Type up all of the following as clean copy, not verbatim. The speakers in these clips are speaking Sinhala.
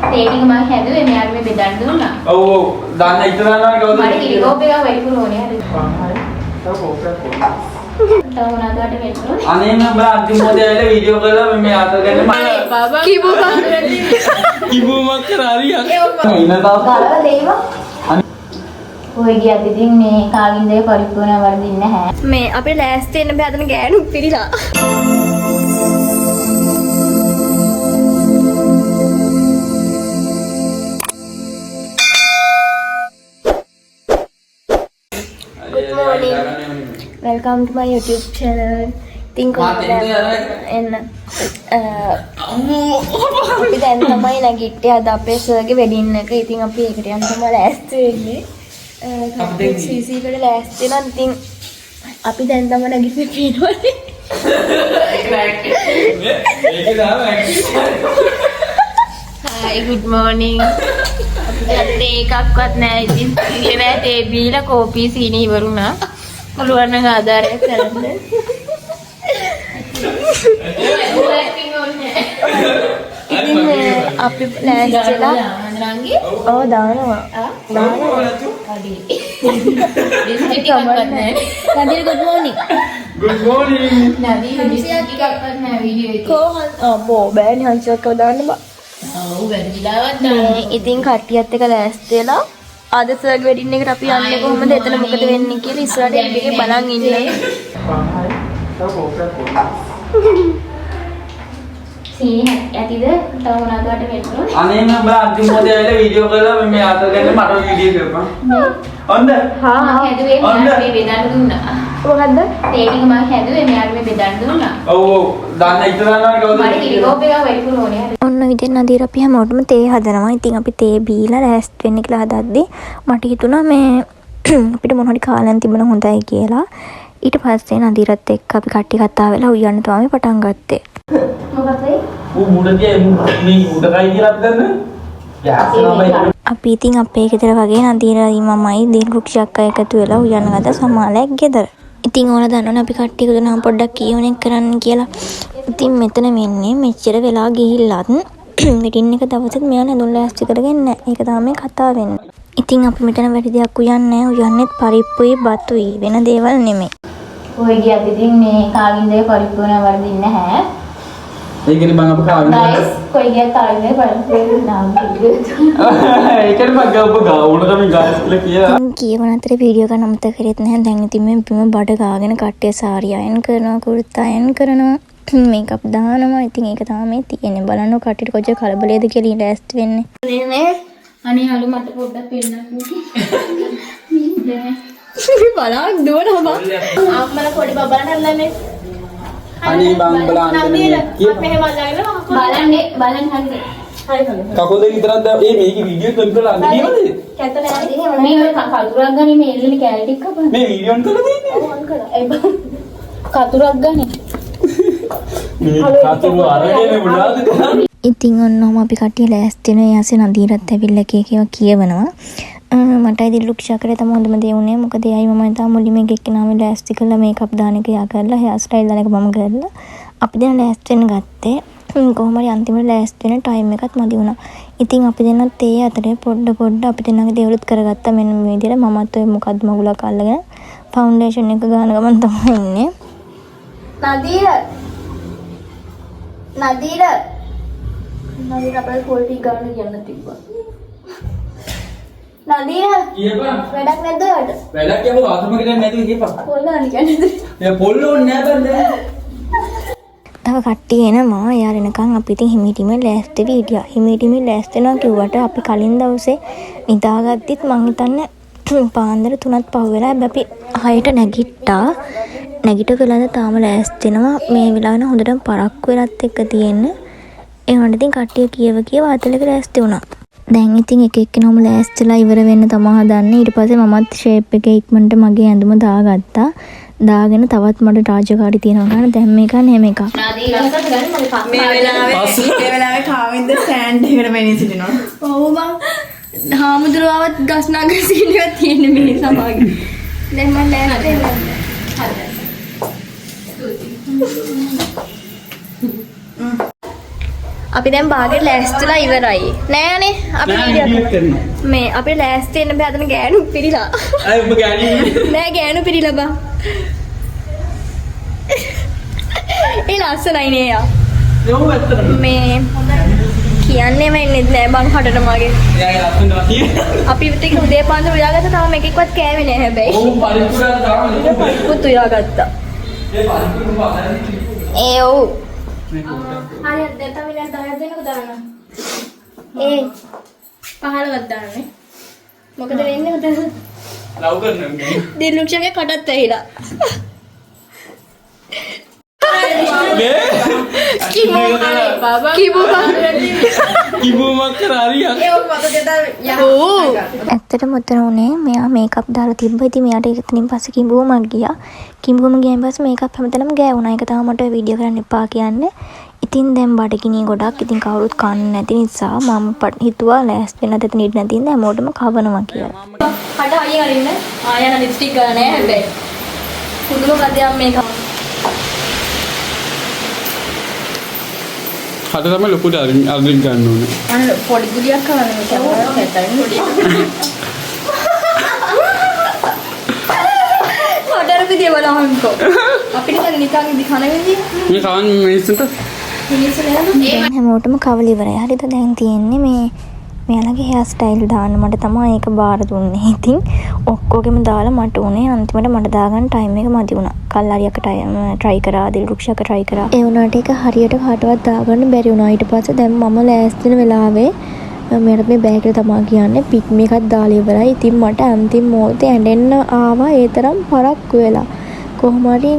තේටික මම හැදුවේ මෙයාට මේ බෙදන්න දුන්නා. ඔව් ඔව් දාන්න ඉතලනවා කවුද? මට කිරිකෝප් එකක් වැඩිපුර ඕනේ හරි. තව මොනවද වට වෙන්නේ? අනේ මම බලා අන්තිම මොහොතේ ඇවිල්ලා වීඩියෝ කරලා මේ අත ගන්න මම කිව්වමක් කරා හරියක්. ඉන්න තාම බලලා දෙයිවා. ඔය ගියත් ඉතින් මේ කාගින්ද පරිපූර්ණ වර්ධින්නේ නැහැ. මේ අපේ ලෑස්ති වෙන්න බෑ අතන ගෑනු පිළිලා. Good morning. Welcome to my YouTube channel. ඉතින් කොහොමද එන්න අපි දැන් තමයි නැගිට්ටේ අද අපේ සර්ගේ වෙඩින් එක. ඉතින් අපි ඒකට යන්න තමයි ලෑස්ති වෙන්නේ. කම්ප්ලීට් CC එකට ලෑස්ති වෙනවා. ඉතින් අපි දැන් තමයි නැගිටින්නේ පේනවනේ. Hi, good morning. අපිට ඒකක්වත් නැහැ. ඉතින් ඉන්නේ තේ බීලා කෝපි සීනි ඉවරුණා. පුළුවන් නම් ආධාරයක් කරන්න. ඉතින් අපි ලෑස්තිලා ඔව් දානවා. නදී good morning. good morning. නදී ටිකක්වත් නැහැ වීඩියෝ එකේ. කොහොමද? බෝ බෑනේ හංසක් දාන්න බා. ඔව් වැඩිලාවත් නැහැ. ඉතින් කට්ටියත් එක්ක ලෑස්ති වෙලා අද සර්ග් වෙඩින් එකට අපි යන්නේ කොහොමද? එතන මොකද වෙන්නේ කියලා ඉස්සරහට එකේ බලන් ඉන්න. සීනි ඇතිද? තව මොනවද වට වෙන්නේ? අනේ මම බලා අන්තිම මොහොතේ ඇවිල්ලා වීඩියෝ කරලා මේ අත ගන්න මට වීඩියෝ කරපන්. ඔන්ද? මම හැදුවේ මෙයාට මේ බෙදන්න දුන්නා. මොකද්ද? තේටික මම හැදුවේ මෙයාට මේ බෙදන්න දුන්නා. ඔව් ඔව් දාන්න ඉතලනවා කවුද? මට කිරිකෝප් එකක් වැඩිපුර ඕනේ හරි. ඔන්න විදිහට නදීර අපි හැමෝටම තේ හදනවා. ඉතින් අපි තේ බීලා ලෑස්ති වෙන්න කියලා හදද්දි මට හිතුණා මේ අපිට මොන හරි කාලයන් තිබුණ හොඳයි කියලා. ඊට පස්සේ නදීරත් එක්ක අපි කට්ටිය කතා වෙලා උයන්න තමයි පටන් ගත්තේ. මොකක්ද? මුඩදී මේ උඩකයි කියලා අපි දන්නේ. යාසනමයි. අපි ඉතින් අපේ ගෙදර වගේ නදීරයි මමයි දින් රුක්ෂයක් අය එකතු වෙලා උයන්න ගත්ත සමාලයක් ගෙදර. ඉතින් ඕන දන්නවනේ අපි කට්ටිය එකතු නම් පොඩ්ඩක් කියවන්නේ කරන්න කියලා. ඉතින් මෙතන වෙන්නේ මෙච්චර වෙලා ගිහිල්ලත් මිටින් එක දවසෙත් මෙයා නෙදුන් ලෑස්ති කරගෙන නැහැ. ඒක තමයි කතා වෙන්නේ. ඉතින් අපි මෙතන වැඩි දෙයක් උයන්නේ නැහැ. උයන්නේත් පරිප්පුයි බතුයි වෙන දේවල් නෙමෙයි. ඔය ගියත් ඉතින් මේ කාගින්ද පරිපූර්ණ වර්ධින්නේ නැහැ. ඒකනේ මම අප කාගෙන ගයිස් කොයි ගියත් කාගින්ද පරිපූර්ණ නම් ඒකනේ මම ගාව ගාවුණ තමයි ගාස් කියලා කියලා. කියවන අතර වීඩියෝ ගන්න අමතක කරෙත් නැහැ. දැන් ඉතින් මේ බිම බඩ ගාගෙන කට්ටිය සාරි අයන් කරනවා, කුර්තා අයන් කරනවා, මේකප් දානවා. ඉතින් ඒක තමයි තියෙන්නේ. බලන්න කට්ටියට කොච්චර කලබලයේද කියලා ලෑස්ති වෙන්නේ. අනේ හලු මට පොඩ්ඩක් පෙන්නන්න බලන්න දුවනවා බං. අම්මලා පොඩි බබලට අල්ලන්නේ. අනේ බං බලන්න මෙහෙම බලන්නේ බලන්න හරිද? කකුල් දෙක විතරක් දැන් මේකේ වීඩියෝ කල් කරලා අන්න කියනද? කැත නෑ. මේ ඔය කතුරක් ගන්නේ මේ එල්ලෙන කැලේ ටික කපන්න. මේ වීඩියෝ ඔන් කරලා තියෙන්නේ. ඕන් කරා. ඒ බං කතුරක් ගන්නේ. මේ කතුරු අරගෙන මොනවද කරන්නේ? ඉතින් ඔන්නෝම අපි කට්ටිය ලෑස්ති වෙන යාසේ නදීරත් ඇවිල්ලා කීකේව කියවනවා. මට ඉතින් ලුක්ෂා කරේ තමයි හොඳම දේ උනේ. මොකද එයයි මමයි තාම මුලින්ම එක්කෙනාම ලෑස්ති කරලා මේකප් දාන එක යා කරලා හෙයාර් ස්ටයිල් දාන එක මම කරලා අපි දැන් ලෑස්ති වෙන්න ගත්තේ. කොහොම හරි අන්තිමට ලෑස්ති වෙන ටයිම් එකත් මදි වුණා. ඉතින් අපි දෙන්නත් ඒ අතරේ පොඩ්ඩ අපි දෙන්නගේ දේවලුත් කරගත්තා. මෙන්න මේ විදිහට මමත් ඔය මොකද්ද මගුලක් අල්ලගෙන ෆවුන්ඩේෂන් එක ගාන ගමන් තමයි ඉන්නේ. නදීර අපේ පොල් ටික ගන්න කියන්න තිබ්බා. නදීර කියපන්. වැඩක් නැද්ද ඔයාලට? වැඩක් යමු ආතම කිරන්නේ නැතුව කියපන්. පොල් ගන්න කියන්නේ. මේ පොල් ඕනේ නෑ බන්ද. තව කට්ටිය එනවා. එයා එනකන් අපි ඉතින් හිමිටිම ලෑස්ති වීඩියා. හිමිටිම ලෑස්ති වෙනවා කිව්වට අපි කලින් දවසේ නිදාගත්තෙත් මං හිතන්නේ පාන්දර 3ත් පහු වෙලා අපි 6ට නැගිට්ටා. නැගිටකලද තාම ලෑස්ති වෙනවා. මේ වෙලාවෙන හොඳටම පරක්කු වෙලත් එක්ක තියෙන්න. ඒ වුණාට ඉතින් කට්ටිය කියව ආතලක ලෑස්ති වුණා. දැන් ඉතින් එක එක්කෙනාම ලෑස්තිලා ඉවර වෙන්න තමයි හදන්නේ. ඊට පස්සේ මමත් ෂේප් එකේ ඉක්මනට මගේ ඇඳුම දාගත්තා. දාගෙන තවත් මට රාජකාරි තියෙනවා ගන්න. දැන් මේක නෙම එකක්. මේ වෙලාවේ කාවින්ද ස්ටෑන්ඩ් එකට වෙන්නේ සිටිනවා. ඔව් බං. හාමුදුරුවවත් ගස් නග සීලියක් තියෙන මේ සමාගේ. දැන් මම ලෑස්ති වෙනවා. අපි දැන් බාගෙට ලෑස්තිලා ඉවරයි. නෑනේ අපි වීඩියෝ මේ අපි ලෑස්ති වෙන්න බෑ අතන ගෑනු පිරිලා. අය ඔබ ගෑණි නෑ ගෑනු පිරිලා බා. ඒ ලස්සනයි නේ යා. යෝ ඇත්තටම මේ කියන්නේම ඉන්නේ නෑ බං හටට මගේ. එයාගේ ලස්සන වාසිය අපි ටික උදේ පාන්දර උයාගත්ත තාම එකෙක්වත් කෑවේ නෑ හැබැයි. ඔව් පරිපූර්ණව දාන්න පුත් උයාගත්තා. ඒ පරිපූර්ණව ආදරේ ඒ ඔව්. මේ කොට හරි දැන් තව විනාඩි 10ක් දෙන්නකෝ දාන්න. ඒ 15ක් දාන්නේ. මොකද වෙන්නේ උදේ? ලව් කරනවා දිලුක්ෂගේ කටත් ඇහිලා. කිබුමක් කරාරියක් ඇත්තටම උතන උනේ මෙයා මේකප් දාලා තිබ්බ. ඉතින් මෙයාට එතනින් පස්සේ කිඹුවමක් ගියා. කිඹුවම ගියන් පස්සේ මේකප් හැමතැනම ගෑවුණා. ඒක තමයි මට වීඩියෝ කරන්න එපා කියන්නේ. ඉතින් දැන් බඩගිනි ගොඩක්. ඉතින් කවුරුත් කන්නේ නැති නිසා මම හිතුවා ලෑස්ති වෙන්න දෙතන ඉන්න නැති ඉඳන් හැමෝටම කවනවා කියලා. කඩ අයියෙන් අරින්න. ආයන ලිප්ස්ටික් ගන්න නෑ හැබැයි. පුදුම කදයක් මේක. හද තමයි ලොකුට අරින් ගන්න ඕනේ. අන්න පොඩි ගුලියක් කරන්න මේක. හොඩර විදිය බලහන්කෝ. අපිට නිකන් ඉදි කන විදිය. මේ කවන් මිනිස්සුන්ට හැමෝටම කවල ඉවරයි. හරිද දැන් තියෙන්නේ මේ මෙයාලගේ හෙයාර් ස්ටයිල් දාන්න මට තමයි ඒක බාර දුන්නේ. ඉතින් ඔක්කොගෙම දාලා මට උනේ අන්තිමට මට දාගන්න ටයිම් එක මදි වුණා. කල්ලාරියක try කරා, දිල්රුක්ෂක try කරා. ඒ වුණාට ඒක හරියට කාටවත් දාගන්න බැරි වුණා. ඊට පස්සේ දැන් මම ලෑස්ති වෙන වෙලාවේ මට මේ බෑග් එක තමයි කියන්නේ පික් මේකක් දාලා ඉවරයි. ඉතින් මට අන්තිම මොහොතේ ඇඬෙන්න ආවා. ඒ තරම් පරක්කු වෙලා. කොහොම හරි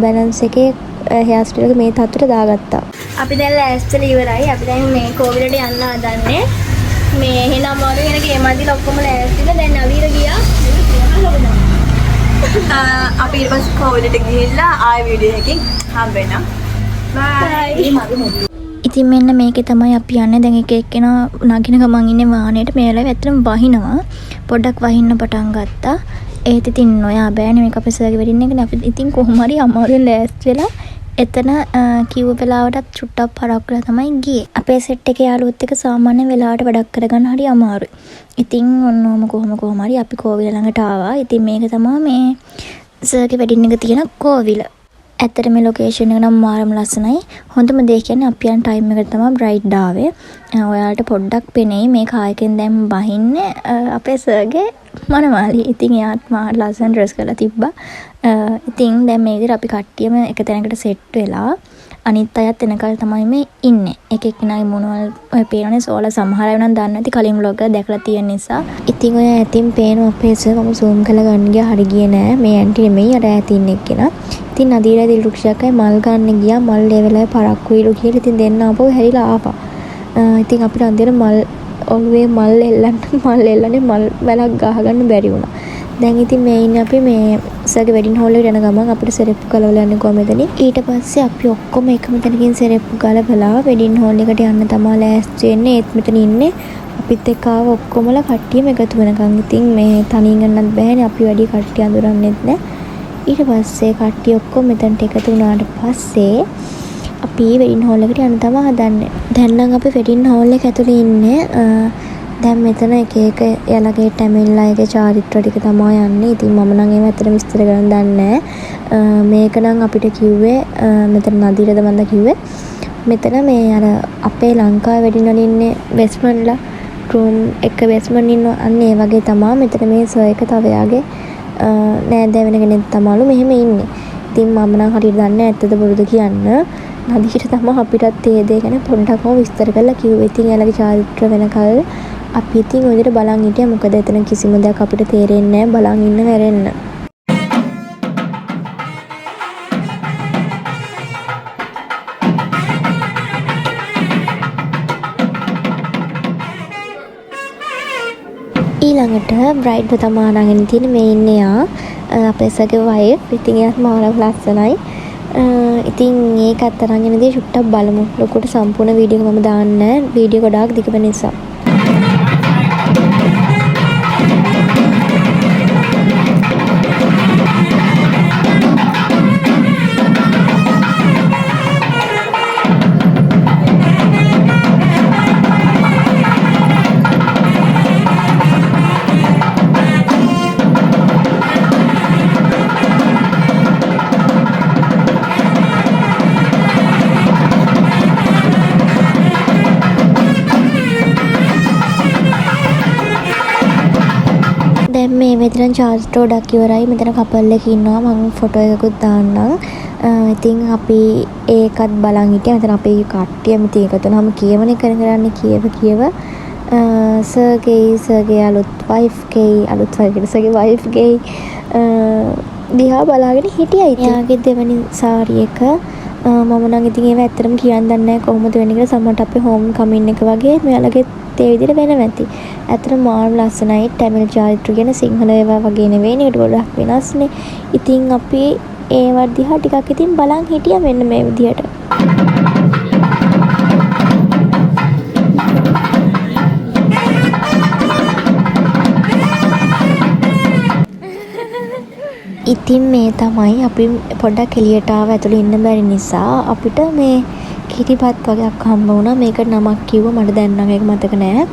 බැලන්ස් එකේ හෙයාර් ස්ටයිල් එක මේ තත්ත්වයට දාගත්තා. අපි දැන් ලෑස්තිලා ඉවරයි. අපි දැන් මේ කෝවිලට යන්න හදන්නේ. මේ එහෙනම් අමාරු වෙන ගේමන්දිල ඔක්කොම ලෑස්තිලා දැන් නවීර ගියා. අපි ඊට පස්සේ කෝවිලට ගිහිල්ලා ආයෙ වීඩියෝ එකකින් හම්බ වෙනවා. බයි. ඉතින් මෙන්න මේකේ තමයි අපි යන්නේ. දැන් එක එක්කෙනා නගින ගමන් ඉන්නේ වාහනේට. මේ වෙලාවේ ඇත්තටම වහිනවා. පොඩ්ඩක් වහින්න පටන් ගත්තා. ඒත් ඉතින් නොයා බෑනේ මේක අපේ සර්ගේ වෙඩින් එකනේ. අපි ඉතින් කොහොම හරි අමාරුවෙන් ලෑස්ති වෙලා එතන කිව්ව වෙලාවටත් චුට්ටක් පරක් වෙලා තමයි ගියේ. අපේ සෙට් එකේ යාළුවොත් එක්ක සාමාන්‍ය වෙලාවට වැඩක් කරගන්න හරි අමාරුයි. ඉතින් ඔන්නෝම කොහොම හරි අපි කෝවිල ළඟට ආවා. ඉතින් මේක තමයි මේ සර්ගේ වෙඩින් එක තියෙන කෝවිල. ඇත්තට මේ ලොකේෂන් එක නම් මාරම ලස්සනයි. හොඳම දේ කියන්නේ අපි යන ටයිම් එකට තමයි බ්‍රයිඩ් ආවේ. ඔයාලට පොඩ්ඩක් පෙනෙයි මේ කායකෙන් දැන් බහින්නේ අපේ සර්ගේ මනමාලි. ඉතින් එයාත් මාර ලස්සන ඩ්‍රෙස් කරලා තිබ්බා. ඉතින් දැන් මේ විදිහට අපි කට්ටියම එක තැනකට සෙට් වෙලා අනිත් අයත් එනකල් තමයි මේ ඉන්නේ. එක එක්කෙනාගේ මොනවල් ඔය පේනනේ සෝලා සමහර අය නම් දන්නේ නැති කලින් vlog එක දැකලා තියෙන නිසා. ඉතින් ඔය ඇතින් පේන අපේ සර් මම zoom කරලා ගන්න ගියා හරි ගියේ නෑ. මේ ඇන්ටි නෙමෙයි අර ඇතින් එක්කෙනා. ඉතින් නදීරා දිල්රුක්ෂයක්යි මල් ගන්න ගියා. මල් ඒ වෙලාවේ පරක්කුයිලු කියලා ඉතින් දෙන්න ආපහු හැරිලා ආවා. ඉතින් අපිට අන්තිමට මල් ඔළුවේ මල් එල්ලන්නේ මල් වැලක් ගහගන්න බැරි වුණා. දැන් ඉතින් මේ ඉන්නේ අපි මේ සර්ගේ වෙඩින් හෝල් එකට යන ගමන් අපිට සෙරෙප්පු ගලවලා යන්නේ කොහමදනේ. ඊට පස්සේ අපි ඔක්කොම එකම තැනකින් සෙරෙප්පු ගලවලා වෙඩින් හෝල් එකට යන්න තමයි ලෑස්ති වෙන්නේ. ඒත් මෙතන ඉන්නේ අපිත් එක්ක ආව ඔක්කොමලා කට්ටියම එකතු වෙනකන්. ඉතින් මේ තනියෙන් යන්නත් බෑනේ. අපි වැඩි කට්ටිය අඳුරන්නෙත් නෑ. ඊට පස්සේ කට්ටිය ඔක්කොම මෙතනට එකතු වුණාට පස්සේ අපි වෙඩින් හෝල් එකට යන්න තමයි හදන්නේ. දැන් නම් අපි වෙඩින් හෝල් එක ඇතුලේ ඉන්නේ. දැන් මෙතන එක එක යාළගේ ටැමිල් අයගේ චාරිත්‍ර ටික තමයි යන්නේ. ඉතින් මම නම් ඒව ඇත්තට විස්තර කරන්න දන්නේ නැහැ. මේක නම් අපිට කිව්වේ මෙතන නදීරද මන්ද කිව්වේ. මෙතන මේ අර අපේ ලංකාවේ වෙඩින් වල ඉන්නේ වෙස්මන්ලා රූම් එක වෙස්මන් ඉන්නවා. අන්න ඒ වගේ තමයි මෙතන මේ සර් එක තව යාගේ නෑදෑ වෙන කෙනෙක් තමයිලු මෙහෙම ඉන්නේ. ඉතින් මම නම් හරියට දන්නේ නැහැ ඇත්තද බොරුද කියන්න. නදීට තමයි අපිටත් ඒ දේ ගැන පොඩ්ඩක්ම විස්තර කරලා කිව්වේ. ඉතින් යාළගේ චාරිත්‍ර වෙනකල් අපි ඉතින් ඔය විදිහට බලන් හිටියා. මොකද එතන කිසිම දෙයක් අපිට තේරෙන්නේ නැහැ. බලන් ඉන්න වැරෙන්න. ඊළඟට බ්‍රයිඩ්ව තමයි අරගෙන තියෙන්නේ. මේ ඉන්නේ යා අපේ සගේ වයිෆ්. ඉතින් එයාත් මාරම ලස්සනයි. ඉතින් ඒකත් අරගෙනදී චුට්ටක් බලමු. ලොකුට සම්පූර්ණ වීඩියෝ එක මම දාන්නේ නැහැ. වීඩියෝ ගොඩාක් දිග වෙන නිසා. මේ මෙතන චාර්ජ් ගොඩක් ඉවරයි. මෙතන කපල් එකක් ඉන්නවා. මම ෆොටෝ එකකුත් දාන්නම්. ඉතින් අපි ඒකත් බලන් හිටියා. මෙතන අපේ කට්ටිය මෙතන එකතු වෙනාම කියවනේ කරන්නේ කියව සර්ගේ අලුත් වයිෆ්ගේ දිහා බලාගෙන හිටියා. එයාගේ දෙවනි සාරි එක මම නම් ඉතින් ඒව ඇත්තටම කියන්න දන්නේ නැහැ කොහොමද වෙන්නේ කියලා. සමහරට අපේ හෝම් කමින් එක වගේ මෙයාලගේ ඒ විදිහට වෙනවා ඇති. ඇත්තටම මාර්ම ලස්සනයි. ටැමිල් චාරිත්‍ර කියන සිංහල ඒවා වගේ නෙවෙයි. ඒකට ගොඩක් වෙනස්නේ. ඉතින් අපි ඒවා දිහා ටිකක් ඉතින් බලන් හිටියා මෙන්න මේ විදිහට. ඉතින් මේ තමයි අපි පොඩ්ඩක් එළියට ආව. ඇතුළේ ඉන්න බැරි නිසා අපිට මේ කිරිබත් වගේක් හම්බ වුණා. මේකට නමක් කිව්වා මට දැන් නම් ඒක මතක නෑ.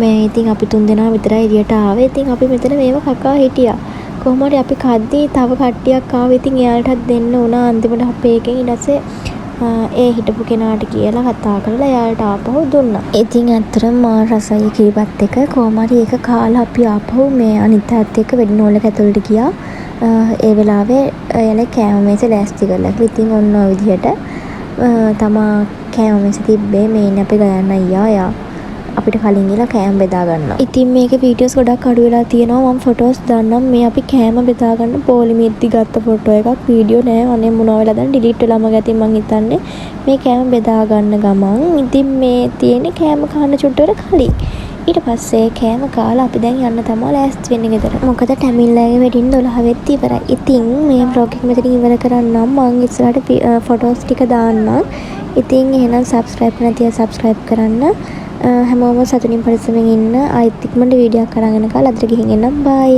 මේ ඉතින් අපි 3 දෙනා විතරයි එළියට ආවේ. ඉතින් අපි මෙතන මේව කකා හිටියා. කොහොම හරි අපි කද්දී තව කට්ටියක් ආවා. ඉතින් එයාලටත් දෙන්න උනා. අන්තිමට අපේ එකෙන් ඊටසේ ඒ හිටපු කෙනාට කියලා කතා කරලා එයාලට ආපහු දුන්නා. ඉතින් ඇත්තටම මා රසයි කිරිබත් එක. කොහොම හරි ඒක කාලා අපි ආපහු මේ අනිත් තාත් එක්ක වෙඩින් හෝල් එක ඇතුළට ගියා. ඒ වෙලාවේ එයාලා කෑම මේස ලෑස්ති කරලා. ඉතින් ඔන්න ඔය විදිහට තමා කෑම මේස තිබ්බේ. මේනේ අපි ගයන්න අයියා අපිට කලින් ගිහලා කෑම බෙදා ගන්නවා. ඉතින් මේකේ වීඩියෝස් ගොඩක් අඩු වෙලා තියෙනවා. මම ෆොටෝස් දාන්නම්. මේ අපි කෑම බෙදා ගන්න පොලිමේද්දි ගත්ත ෆොටෝ එකක්. වීඩියෝ නෑ. අනේ මොනවා වෙලා දැන් ඩිලීට් වෙලා මම ගැතින් මං හිතන්නේ මේ කෑම බෙදා ගන්න ගමන් ඉතින් මේ තියෙන්නේ කෑම කන්න චුට්ටකට කලින්. ඊට පස්සේ කෑම කාලා අපි දැන් යන්න තමයි ලෑස්ති වෙන්නේ ගෙදර. මොකද ටැමිල්ලාගේ වෙඩින් 12 වෙද්දි ඉවරයි. ඉතින් මේ vlog එක මෙතනින් ඉවර කරන්නම්. මම ඉස්සරහට ෆොටෝස් ටික දාන්නම්. ඉතින් එහෙනම් subscribe නැතිව subscribe කරන්න. හැමෝම සතුටින් පරිස්සමෙන් ඉන්න. ආයෙත් ඉක්මනට වීඩියෝ එකක් අරගෙන කාලා අදට ගිහින් එන්නම්. bye.